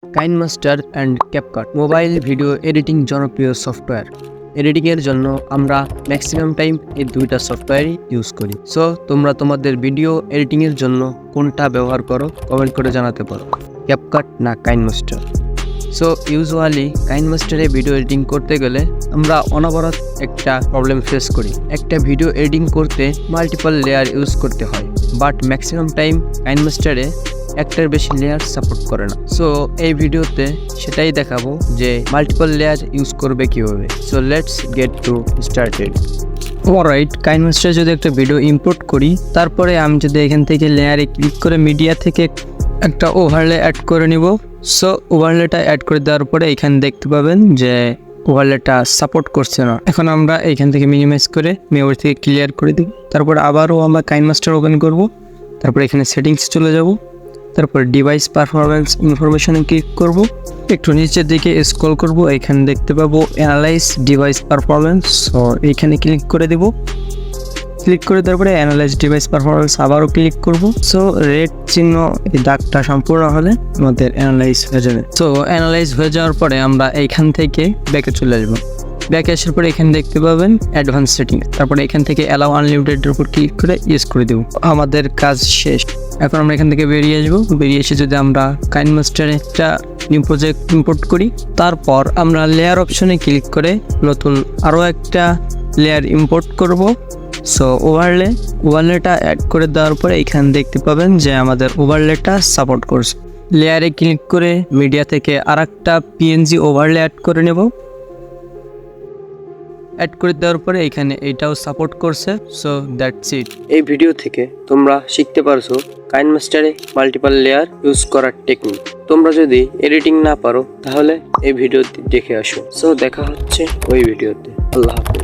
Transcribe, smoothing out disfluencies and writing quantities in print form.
KineMaster and CapCut mobile video editing জনপ্রিয় software. এডিটিংয়ের জন্য আমরা ম্যাক্সিমাম টাইম এই দুইটা সফটওয়্যারই ইউজ করি। সো তোমরা তোমাদের ভিডিও এডিটিংয়ের জন্য কোনটা ব্যবহার করো কমেন্ট করে জানাতে পারো, ক্যাপকাট না কাইনমাস্টার। সো ইউজুয়ালি কাইনমাস্টারে ভিডিও এডিটিং করতে গেলে আমরা অনবরত একটা প্রবলেম ফেস করি। একটা ভিডিও এডিটিং করতে মাল্টিপল লেয়ার ইউজ করতে হয়, বাট ম্যাক্সিমাম টাইম কাইনমাস্টারে একটার বেশি লেয়ার সাপোর্ট করে না। সো এই ভিডিওতে সেটাই দেখাবো যে মাল্টিপল লেয়ার ইউজ করবে কিভাবে। So let's get to started. Alright, কাইনমাস্টারে যদি একটা ভিডিও ইম্পোর্ট করি, তারপরে আমি যদি এখান থেকে লেয়ারে ক্লিক করে মিডিয়া থেকে একটা ওভারলে অ্যাড করে নিব। সো ওভারলেটা অ্যাড করে দেওয়ার পরে এখানে দেখতে পাবেন যে ওভারলেটা সাপোর্ট করছে না। এখন আমরা এখান থেকে মিনিমাইজ করে মেমরি থেকে ক্লিয়ার করে দিই। তারপর আবারও আমরা কাইনমাস্টার ওপেন করব। তারপর এখানে সেটিংস চলে যাব। তারপর ডিভাইস পারফরমেন্স ইনফরমেশনে ক্লিক করব। একটু নিচের দিকে স্ক্রল করব, এখানে দেখতে পাবো অ্যানালাইজ ডিভাইস পারফরমেন্স। সো এইখানে ক্লিক করে দেব। ক্লিক করে তারপরে অ্যানালাইজ ডিভাইস পারফরমেন্স আবারও ক্লিক করব। সো রেড চিহ্ন এই দাগটা সম্পূর্ণ হলে আমাদের অ্যানালাইজ হয়ে যাবে। সো অ্যানালাইজ হয়ে যাওয়ার পরে আমরা এইখান থেকে ব্যাকে চলে আসবো। ব্যাকে আসার পরে এখানে দেখতে পাবেন অ্যাডভান্স সেটিং। তারপরে এখান থেকে অ্যালাউ আনলিমিটেডের উপর ক্লিক করে ইউজ করে দেবো। আমাদের কাজ শেষ। এখন আমরা এখান থেকে বেরিয়ে আসবো। বেরিয়ে এসে যদি আমরা কাইনমাস্টারে একটা নিউ প্রজেক্ট ইম্পোর্ট করি, তারপর আমরা লেয়ার অপশনে ক্লিক করে নতুন আরও একটা লেয়ার ইম্পোর্ট করব। সো ওভারলেটা অ্যাড করে দেওয়ার পরে এখানে দেখতে পাবেন যে আমাদের ওভারলেটা সাপোর্ট করছে। লেয়ারে ক্লিক করে মিডিয়া থেকে আরেকটা পিএনজি ওভারলে অ্যাড করে নেব। অ্যাড করে দেওয়ার পরে এখানে এইটাও সাপোর্ট করছে। So that's it. এই ভিডিও থেকে তোমরা শিখতে পারছো কাইনমাস্টারে মাল্টিপল লেয়ার ইউজ করার টেকনিক। তোমরা যদি এডিটিং না পারো তাহলে এই ভিডিওটি দেখে আসো। সো দেখা হচ্ছে ওই ভিডিওতে। আল্লাহ হাফেজ।